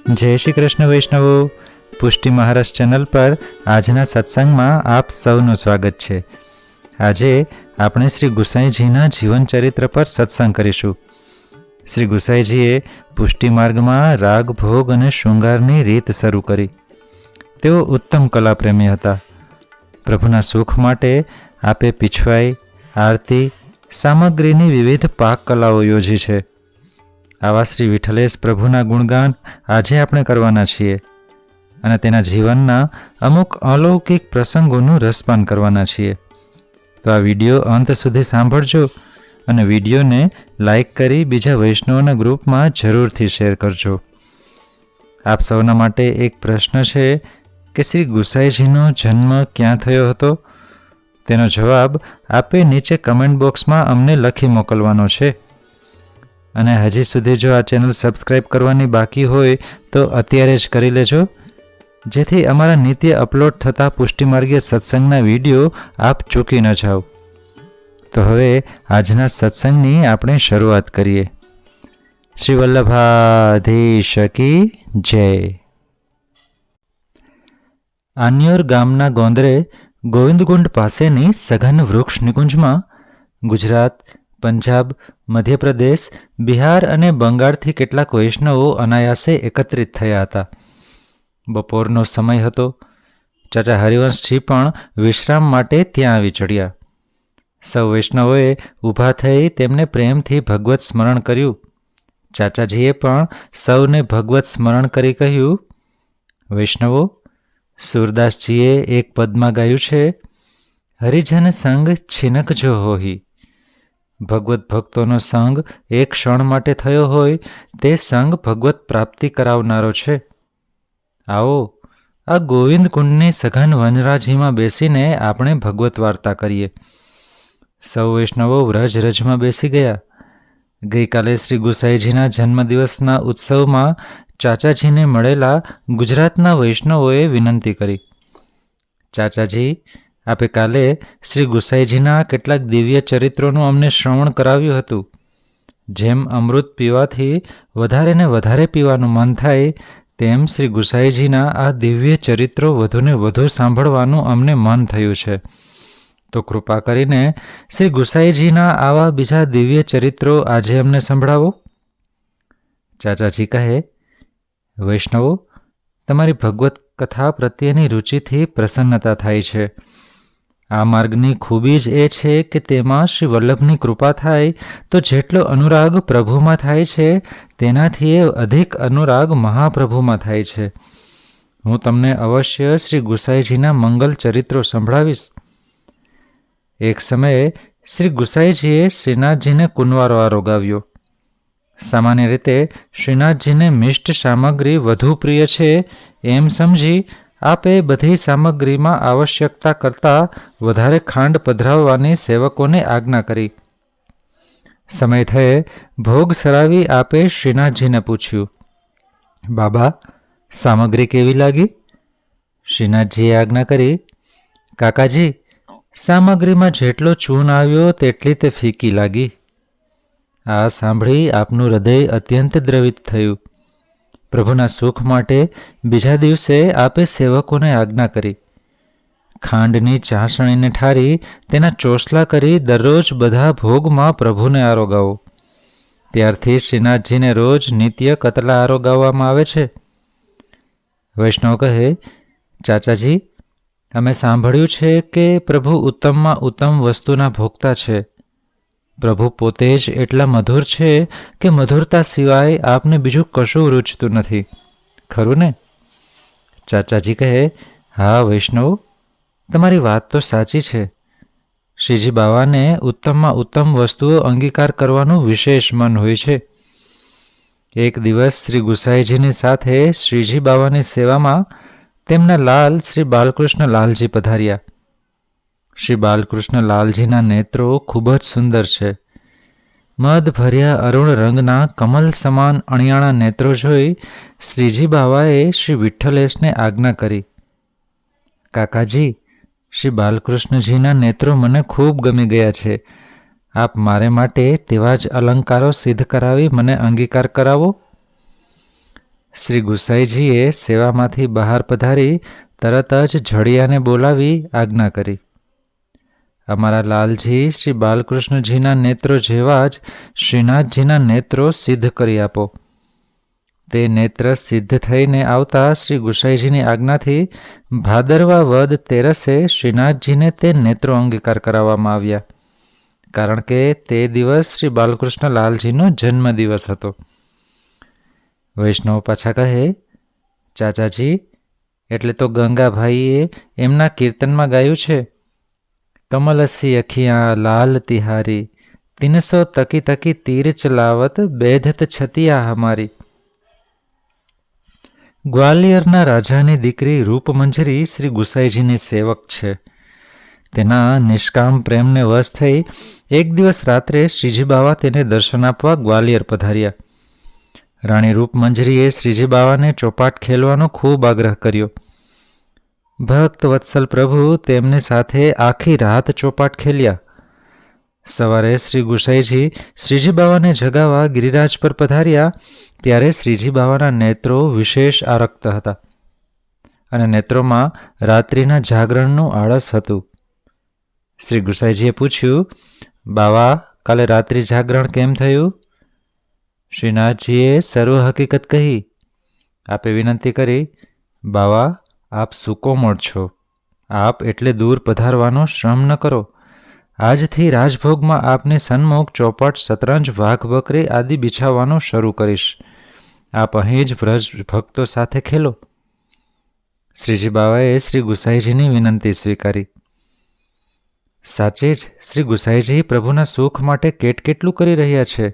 જય શ્રી કૃષ્ણ વૈષ્ણવો, પુષ્ટિ મહારાજ ચેનલ પર આજના સત્સંગમાં આપ સૌનું સ્વાગત છે. આજે આપણે શ્રી ગુસાઈજીના જીવન ચરિત્ર પર સત્સંગ કરીશું. શ્રી ગુસાઈજીએ પુષ્ટિ માર્ગમાં રાગ, ભોગ અને શૃંગારની રીત શરૂ કરી. તેઓ ઉત્તમ કલાપ્રેમી હતા. પ્રભુના સુખ માટે આપે પીછવાઈ, આરતી, સામગ્રીની વિવિધ પાક કલાઓ યોજી છે. આવા શ્રી વિઠ્ઠલેશ પ્રભુના ગુણગાન આજે આપણે કરવાના છીએ અને તેના જીવનના અમુક અલૌકિક પ્રસંગોનું રસપાન કરવાના છીએ. તો આ વિડીયો અંત સુધી સાંભળજો અને વિડીયોને લાઈક કરી બીજા વૈષ્ણવના ગ્રુપમાં જરૂરથી શેર કરજો. આપ સૌના માટે એક પ્રશ્ન છે કે શ્રી ગુસાઈજીનો જન્મ ક્યાં થયો હતો? તેનો જવાબ આપે નીચે કમેન્ટ બોક્સમાં અમને લખી મોકલવાનો છે. અને હજી સુધી જો આ ચેનલ સબસ્ક્રાઈબ કરવાની બાકી હોય તો અત્યારે જ કરી લેજો, જેથી અમારા નિત્ય અપલોડ થતા પુષ્ટિમાર્ગીય સત્સંગના વિડીયો આપ ચૂકી ન જાઓ. તો હવે આજના સત્સંગની આપણે શરૂઆત કરીએ. શ્રી વલ્લભાધીશ કી જય. આન્યોર ગામના ગોંદરે ગોવિંદકુંડ પાસેની સઘન વૃક્ષ નિકુંજમાં ગુજરાત, પંજાબ, મધ્યપ્રદેશ, બિહાર અને બંગાળથી કેટલાક વૈષ્ણવો અનાયાસે એકત્રિત થયા હતા. બપોરનો સમય હતો. ચાચા હરિવંશજી પણ વિશ્રામ માટે ત્યાં આવી ચડ્યા. સૌ વૈષ્ણવોએ ઊભા થઈ તેમને પ્રેમથી ભગવત સ્મરણ કર્યું. ચાચાજીએ પણ સૌને ભગવત સ્મરણ કરી કહ્યું, વૈષ્ણવો, સુરદાસજીએ એક પદમાં ગાયું છે, હરિજન સંગ છિનક જો હોહી. ભગવત ભક્તોનો સંગ એક ક્ષણ માટે થયો હોય તે સંગ ભગવત પ્રાપ્તિ કરાવનારો છે. આવો આ ગોવિંદ કુંડની સઘન વનરાજીમાં બેસીને આપણે ભગવત વાર્તા કરીએ. સૌ વૈષ્ણવો વ્રજ-રજમાં બેસી ગયા. ગઈકાલે શ્રી ગુસાઈજીના જન્મદિવસના ઉત્સવમાં ચાચાજીને મળેલા ગુજરાતના વૈષ્ણવોએ વિનંતી કરી, ચાચાજી, આપે કાલે શ્રી ગુસાઈજીના કેટલાક દિવ્ય ચરિત્રોનું અમને શ્રવણ કરાવ્યું હતું. જેમ અમૃત પીવાથી વધારે ને વધારે પીવાનું મન થાય, તેમ શ્રી ગુસાઈજીના આ દિવ્ય ચરિત્રો વધુને વધુ સાંભળવાનું અમને મન થયું છે. તો કૃપા કરીને શ્રી ગુસાઈજીના આવા બીજા દિવ્ય ચરિત્રો આજે અમને સંભળાવો. ચાચાજી કહે, વૈષ્ણવો, તમારી ભગવત કથા પ્રત્યેની રુચિથી પ્રસન્નતા થાય છે. આ માર્ગની ખૂબી જ એ છે કે તેમાં શ્રી વલ્લભની કૃપા થાય તો જેટલો અનુરાગ પ્રભુમાં થાય છે તેનાથી એ અધિક અનુરાગ મહાપ્રભુમાં થાય છે. હું તમને અવશ્ય શ્રી ગુસાઈજીના મંગલ ચરિત્રો સંભળાવીશ. એક સમયે શ્રી ગુસાઈજીએ શ્રીનાથજીને કુંવારો આરોગાવ્યો. સામાન્ય રીતે શ્રીનાથજીને મિષ્ટ સામગ્રી વધુ પ્રિય છે એમ સમજી આપે બધી સામગ્રીમાં આવશ્યકતા કરતાં વધારે ખાંડ પધરાવવાની સેવકોને આજ્ઞા કરી. સમય થયે ભોગ સરાવી આપે શ્રીનાથજીને પૂછ્યું, બાબા, સામગ્રી કેવી લાગી? શ્રીનાથજીએ આજ્ઞા કરી, કાકાજી, સામગ્રીમાં જેટલો ચૂન આવ્યો તેટલી તે ફીકી લાગી. આ સાંભળી આપનું હૃદય અત્યંત દ્રવિત થયું. પ્રભુના સુખ માટે બીજા દિવસે આપે સેવકોને આજ્ઞા કરી, ખાંડની ચાસણીને ઠારી તેના ચોસલા કરી દરરોજ બધા ભોગમાં પ્રભુને આરોગાવો. ત્યારથી શ્રીનાથજીને રોજ નિત્ય કતલા આરોગાવવામાં આવે છે. વૈષ્ણવ કહે, ચાચાજી, અમે સાંભળ્યું છે કે પ્રભુ ઉત્તમમાં ઉત્તમ વસ્તુના ભોગતા છે. પ્રભુ પોતે જ એટલા મધુર છે કે મધુરતા સિવાય આપને બીજું કશું રૂચતું નથી, ખરું ને? ચાચાજી કહે, હા વૈષ્ણવ, તમારી વાત તો સાચી છે. શ્રીજી બાવાને ઉત્તમમાં ઉત્તમ વસ્તુઓ અંગીકાર કરવાનું વિશેષ મન હોય છે. એક દિવસ શ્રી ગુસાઈજીની સાથે શ્રીજી બાવાની સેવામાં તેમના લાલ શ્રી બાલકૃષ્ણ લાલજી પધાર્યા. શ્રી બાલકૃષ્ણ લાલજીના નેત્રો ખૂબ જ સુંદર છે. મધ ભર્યા અરુણ રંગના કમલ સમાન અણિયાણા નેત્રો જોઈ શ્રીજી બાવાએ શ્રી વિઠ્ઠલેશને આજ્ઞા કરી, કાકાજી, શ્રી બાલકૃષ્ણજીના નેત્રો મને ખૂબ ગમી ગયા છે. આપ મારે માટે તેવા જ અલંકારો સિદ્ધ કરાવી મને અંગીકાર કરાવો. શ્રી ગુસાઈજીએ સેવામાંથી બહાર પધારી તરત જ ઝડિયાને બોલાવી આજ્ઞા કરી, અમારા લાલજી શ્રી બાલકૃષ્ણજીના નેત્રો જેવા જ શ્રીનાથજીના નેત્રો સિદ્ધ કરી આપો. તે નેત્ર સિદ્ધ થઈને આવતા શ્રી ગુસાઈજીની આજ્ઞાથી ભાદરવા વદ 13 શ્રીનાથજીને તે નેત્રો અંગીકાર કરાવવામાં આવ્યા, કારણ કે તે દિવસ શ્રી બાલકૃષ્ણ લાલજીનો જન્મદિવસ હતો. વૈષ્ણવ પાછા કહે, ચાચાજી, એટલે તો ગંગાભાઈએ એમના કીર્તનમાં ગાયું છે, કમલસી અખિયાં લાલ તિહારી, 300 તકી તકી તીર ચલાવત, બેધત છતિયા હમારી. ગ્વાલિયરના રાજાની દીકરી રૂપમંજરી શ્રી ગુસાઈજીની સેવક છે. તેના નિષ્કામ પ્રેમને વશ થઈ એક દિવસ રાત્રે શ્રીજી બાવા તેને દર્શન આપવા ગ્વાલિયર પધાર્યા. રાણી રૂપમંજરીએ શ્રીજી બાવાને ચોપાટ ખેલવાનો ખૂબ આગ્રહ કર્યો. ભક્ત વત્સલ પ્રભુ તેમની સાથે આખી રાત ચોપાટ ખેલ્યા. સવારે શ્રી ગુસાઈજી શ્રીજી બાવાને જગાવવા ગિરિરાજ પર પધાર્યા ત્યારે શ્રીજી બાવાના નેત્રો વિશેષ આરક્ત હતા અને નેત્રોમાં રાત્રિના જાગરણનું આળસ હતું. શ્રી ગુસાઈજીએ પૂછ્યું, બાવા, કાલે રાત્રિ જાગરણ કેમ થયું? શ્રીનાથજીએ સર્વ હકીકત કહી. આપે વિનંતી કરી, બાવા, આપ સુકોમળ છો, આપ એટલે દૂર પધારવાનો શ્રમ ન કરો. આજથી રાજભોગમાં આપની સન્મુખ ચોપાટ, શતરંજ, વાઘ બકરી આદિ બિછાવવાનું શરૂ કરીશ. આપ અહીં જ વ્રજ ભક્તો સાથે ખેલો. શ્રીજી બાવાએ શ્રી ગુસાઈજીની વિનંતી સ્વીકારી. સાચે જ શ્રી ગુસાઈજી પ્રભુના સુખ માટે કેટલું કરી રહ્યા છે.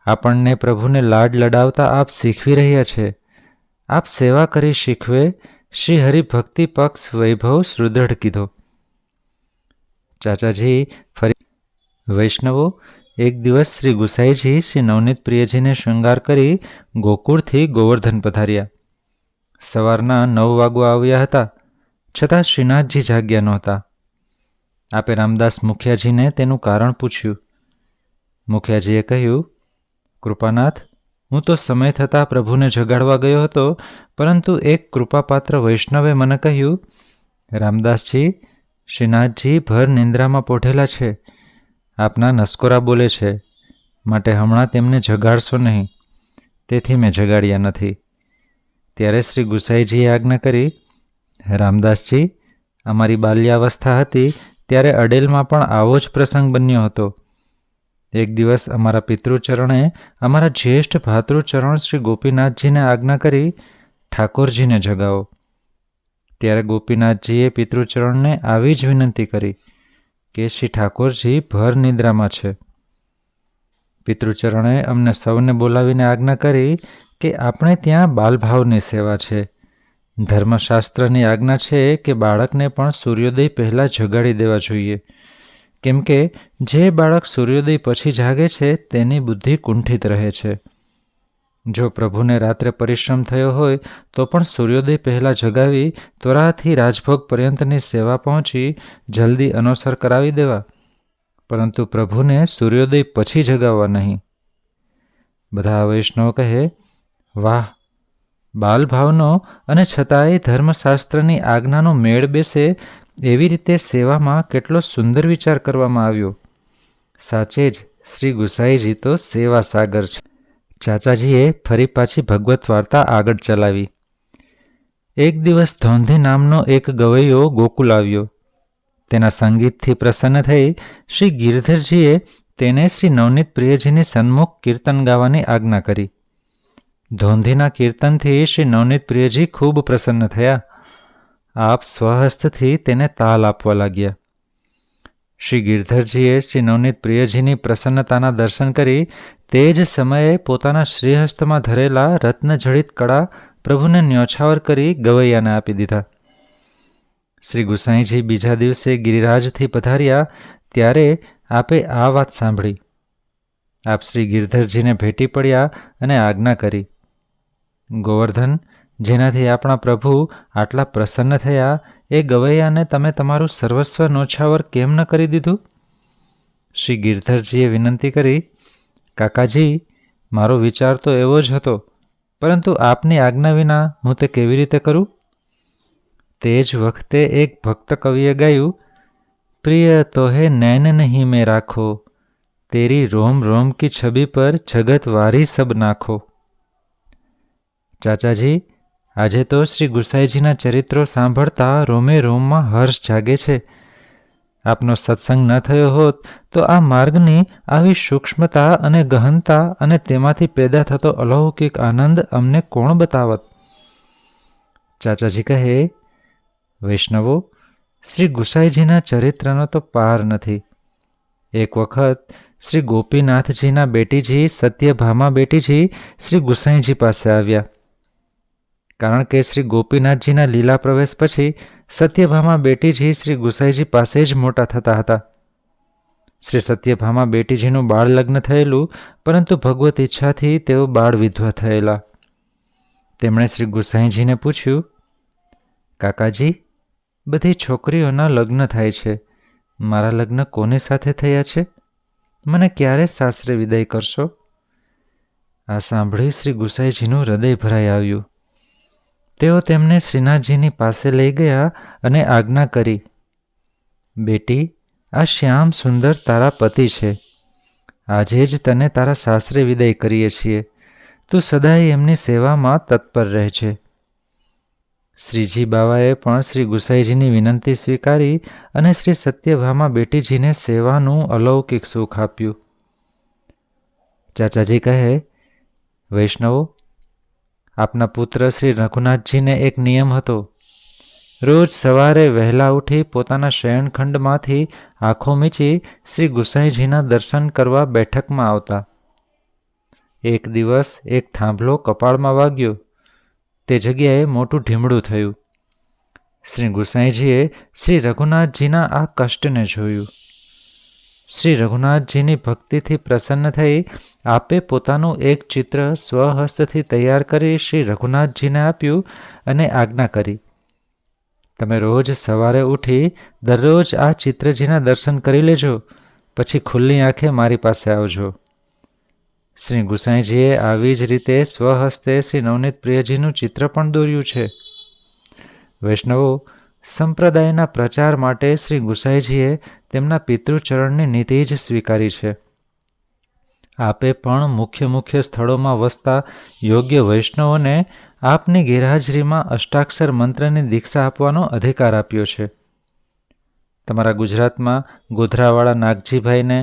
આપણને પ્રભુને લાડ લડાવતા આપ શીખવી રહ્યા છે. આપ સેવા કરી શીખવે શ્રી હરિભક્તિ પક્ષ વૈભવ સુદૃઢ કીધો. ચાચાજી, ફરી વૈષ્ણવો, એક દિવસ શ્રી ગુસાઈજી શ્રી નવનીત પ્રિયજીને શૃંગાર કરી ગોકુળથી ગોવર્ધન પધાર્યા. સવારના 9 વાગવા આવ્યા હતા, છતાં શ્રીનાથજી જાગ્યા નહોતા. આપે રામદાસ મુખિયાજીને તેનું કારણ પૂછ્યું. મુખિયાજીએ કહ્યું, કૃપાનાથ, હું તો સમય થતાં પ્રભુને જગાડવા ગયો હતો, પરંતુ એક કૃપાપાત્ર વૈષ્ણવે મને કહ્યું, રામદાસજી, શ્રીનાથજી ભર નિંદ્રામાં પોઢેલા છે, આપના નસકોરા બોલે છે, માટે હમણાં તેમને જગાડશો નહીં. તેથી મેં જગાડ્યા નથી. ત્યારે શ્રી ગુસાઈજીએ આજ્ઞા કરી, રામદાસજી, અમારી બાલ્યાવસ્થા હતી ત્યારે અડેલમાં પણ આવો જ પ્રસંગ બન્યો હતો. એક દિવસ અમારા પિતૃચરણે અમારા જ્યેષ્ઠ ભાતૃચરણ શ્રી ગોપીનાથજીને આજ્ઞા કરી, ઠાકોરજીને જગાવો. ત્યારે ગોપીનાથજીએ પિતૃચરણને આવી જ વિનંતી કરી કે શ્રી ઠાકોરજી ભર નિદ્રામાં છે. પિતૃચરણે અમને સૌને બોલાવીને આજ્ઞા કરી કે આપણે ત્યાં બાલભાવની સેવા છે. ધર્મશાસ્ત્રની આજ્ઞા છે કે બાળકને પણ સૂર્યોદય પહેલાં જગાડી દેવા જોઈએ, કેમ કે જે બાળક સૂર્યોદય પછી જાગે છે તેની બુદ્ધિ કુંઠિત રહે છે. જો પ્રભુને રાત્રે પરિશ્રમ થયો હોય તો પણ સૂર્યોદય પહેલાં જગાવી ત્વરાથી રાજભોગ પર્યંતની સેવા પહોંચી જલ્દી અનોસર કરાવી દેવા, પરંતુ પ્રભુને સૂર્યોદય પછી જગાવવા નહીં. બધા વૈષ્ણવ કહે, વાહ, બાલભાવનો અને છતાંય ધર્મશાસ્ત્રની આજ્ઞાનો મેળ બેસે એવી રીતે સેવામાં કેટલો સુંદર વિચાર કરવામાં આવ્યો. સાચે જ શ્રી ગુસાઈજી તો સેવા સાગર છે. ચાચાજીએ ફરી પાછી ભગવત વાર્તા આગળ ચલાવી. એક દિવસ ધોંધી નામનો એક ગવૈયો ગોકુલ આવ્યો. તેના સંગીતથી પ્રસન્ન થઈ શ્રી ગિરધરજીએ તેને શ્રી નવનીત પ્રિયજીની સન્મુખ કીર્તન ગાવાની આજ્ઞા કરી. ધોંધીના કીર્તનથી શ્રી નવનીત પ્રિયજી ખૂબ પ્રસન્ન થયા. આપ સ્વહસ્તથી તેને તાલ આપવા લાગ્યા. શ્રી ગિરધરજીએ શ્રી નવનીત પ્રિયજીની પ્રસન્નતાના દર્શન કરી તે જ સમયે પોતાના શ્રીહસ્તમાં ધરેલા રત્નજડિત કળા પ્રભુને ન્યોછાવર કરી ગવૈયાને આપી દીધા. શ્રી ગુસાઈજી બીજા દિવસે ગિરિરાજથી પધાર્યા ત્યારે આપે આ વાત સાંભળી. આપ શ્રી ગિરધરજીને ભેટી પડ્યા અને આજ્ઞા કરી, ગોવર્ધન, જેનાથી આપણા પ્રભુ આટલા પ્રસન્ન થયા એ ગવૈયાને તમે તમારું સર્વસ્વ નોછાવર કેમ ન કરી દીધું? શ્રી ગિરધરજીએ વિનંતી કરી, કાકાજી, મારો વિચાર તો એવો જ હતો પરંતુ આપની આજ્ઞા વિના હું તે કેવી રીતે કરું? તે જ વખતે એક ભક્ત કવિએ ગાયું, પ્રિય તોહે નૈન નહીં મેં રાખો, તેરી રોમ રોમ કી છબી પર જગત વારી સબ નાખો. ચાચાજી, આજે તો શ્રી ગુસાઈજીના ચરિત્રો સાંભળતા રોમે રોમમાં હર્ષ જાગે છે. આપનો સત્સંગ ન થયો હોત તો આ માર્ગની આવી સૂક્ષ્મતા અને ગહનતા અને તેમાંથી પેદા થતો અલૌકિક આનંદ અમને કોણ બતાવત? ચાચાજી કહે, વૈષ્ણવો, શ્રી ગુસાઈજીના ચરિત્રનો તો પાર નથી. એક વખત શ્રી ગોપીનાથજીના બેટીજી સત્યભામા બેટીજી શ્રી ગુસાઈજી પાસે આવ્યા. કારણ કે શ્રી ગોપીનાથજીના લીલા પ્રવેશ પછી સત્યભામા બેટીજી શ્રી ગુસાઈજી પાસે જ મોટા થતા હતા. શ્રી સત્યભામા બેટીજીનું બાળ લગ્ન થયેલું, પરંતુ ભગવત ઈચ્છાથી તેઓ બાળ વિધવા થયેલા. તેમણે શ્રી ગુસાઈજીને પૂછ્યું, કાકાજી, બધી છોકરીઓના લગ્ન થાય છે, મારા લગ્ન કોની સાથે થયા છે? મને ક્યારે સાસરે વિદાય કરશો? આ સાંભળી શ્રી ગુસાઈજીનું હૃદય ભરાઈ આવ્યું. તેઓ તેમને શ્રીનાથજીની પાસે લઈ ગયા અને આજ્ઞા કરી, બેટી, આ શ્યામ સુંદર તારા પતિ છે. આજે જ તને તારા સાસરે વિદાય કરીએ છીએ. તું સદાય એમની સેવામાં તત્પર રહેજે. શ્રીજી બાવાએ પણ શ્રી ગુસાઈજીની વિનંતી સ્વીકારી અને શ્રી સત્યભામા બેટીજીને સેવાનું અલૌકિક સુખ આપ્યું. ચાચાજી કહે, વૈષ્ણવો, આપના પુત્ર શ્રી રઘુનાથજીને એક નિયમ હતો. રોજ સવારે વહેલા ઉઠી પોતાના શયનખંડમાંથી આંખો મીચી શ્રી ગુસાઈજીના દર્શન કરવા બેઠકમાં આવતા. એક દિવસ એક થાંભલો કપાળમાં વાગ્યો. તે જગ્યાએ મોટું ઢીમડું થયું. શ્રી ગુસાઈજીએ શ્રી રઘુનાથજીના આ કષ્ટને જોયું. શ્રી રઘુનાથજીની ભક્તિથી પ્રસન્ન થઈ આપે પોતાનું એક ચિત્ર સ્વહસ્તથી તૈયાર કરી શ્રી રઘુનાથજીને આપ્યું અને આજ્ઞા કરી, તમે રોજ સવારે ઉઠી દરરોજ આ ચિત્રજીના દર્શન કરી લેજો, પછી ખુલ્લી આંખે મારી પાસે આવજો. શ્રી ગુસાઈજીએ આવી જ રીતે સ્વહસ્તે શ્રી નવનીત પ્રિયજીનું ચિત્ર પણ દોર્યું છે. વૈષ્ણવો, સંપ્રદાયના પ્રચાર માટે શ્રી ગુસાઈજીએ તેમના પિતૃચરણની નીતિ જ સ્વીકારી છે. આપે પણ મુખ્ય સ્થળોમાં વસતા યોગ્ય વૈષ્ણવોને આપની ગેરહાજરીમાં અષ્ટાક્ષર મંત્રની દીક્ષા આપવાનો અધિકાર આપ્યો છે. તમારા ગુજરાતમાં ગોધરાવાળા નાગજીભાઈને,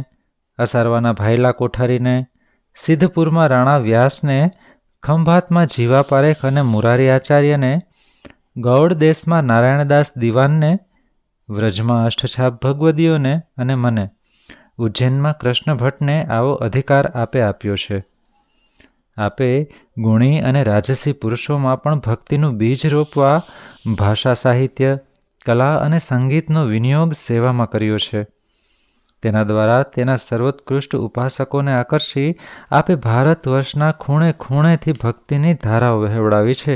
અસારવાના ભાઈલા કોઠારીને, સિદ્ધપુરમાં રાણા વ્યાસને, ખંભાતમાં જીવા પારેખ અને મુરારી આચાર્યને, ગૌડ દેશમાં નારાયણદાસ દિવાનને, વ્રજમાં અષ્ટછાપ ભગવદીઓને અને મને, ઉજ્જૈનમાં કૃષ્ણ ભટ્ટને આવો અધિકાર આપે આપ્યો છે. આપે ગુણી અને રાજસી પુરુષોમાં પણ ભક્તિનું બીજ રોપવા ભાષા સાહિત્ય, કલા અને સંગીતનો વિનિયોગ સેવામાં કર્યો છે. તેના દ્વારા તેના સર્વોત્કૃષ્ટ ઉપાસકોને આકર્ષી આપે ભારત વર્ષના ખૂણે ખૂણેથી ભક્તિની ધારાઓ વહેવડાવી છે.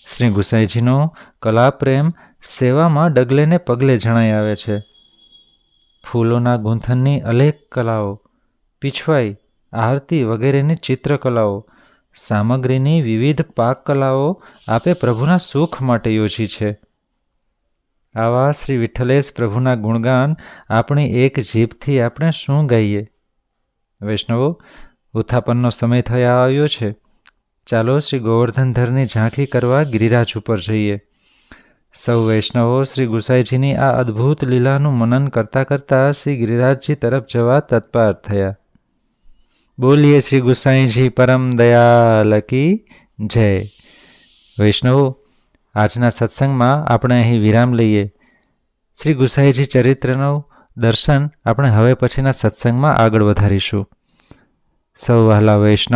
શ્રી ગુસાઈજીનો કલા પ્રેમ સેવામાં ડગલે ને પગલે જણાઈ આવે છે. ફૂલોના ગૂંથણની અલેખ કલાઓ, પીછવાઈ, આરતી વગેરેની ચિત્રકલાઓ, સામગ્રીની વિવિધ પાક કલાઓ આપે પ્રભુના સુખ માટે યોજી છે. આવા શ્રી વિઠ્ઠલેશ પ્રભુના ગુણગાન આપણી એક જીભથી આપણે શું ગાઈએ? વૈષ્ણવો, ઉત્થાપનનો સમય થયા આવ્યો છે. ચાલો શ્રી ગોવર્ધનધરની ઝાંખી કરવા ગિરિરાજ ઉપર જઈએ. સૌ વૈષ્ણવો શ્રી ગુસાઈજીની આ અદ્ભુત લીલાનું મનન કરતાં કરતાં શ્રી ગિરિરાજજી તરફ જવા તત્પર થયા. બોલીએ શ્રી ગુસાઈજી પરમ દયાલ કી જય. વૈષ્ણવો, આજના સત્સંગમાં આપણે અહીં વિરામ લઈએ. શ્રી ગુસાઈજી ચરિત્રનું દર્શન આપણે હવે પછીના સત્સંગમાં આગળ વધારીશું. સૌ વહાલા વૈષ્ણવ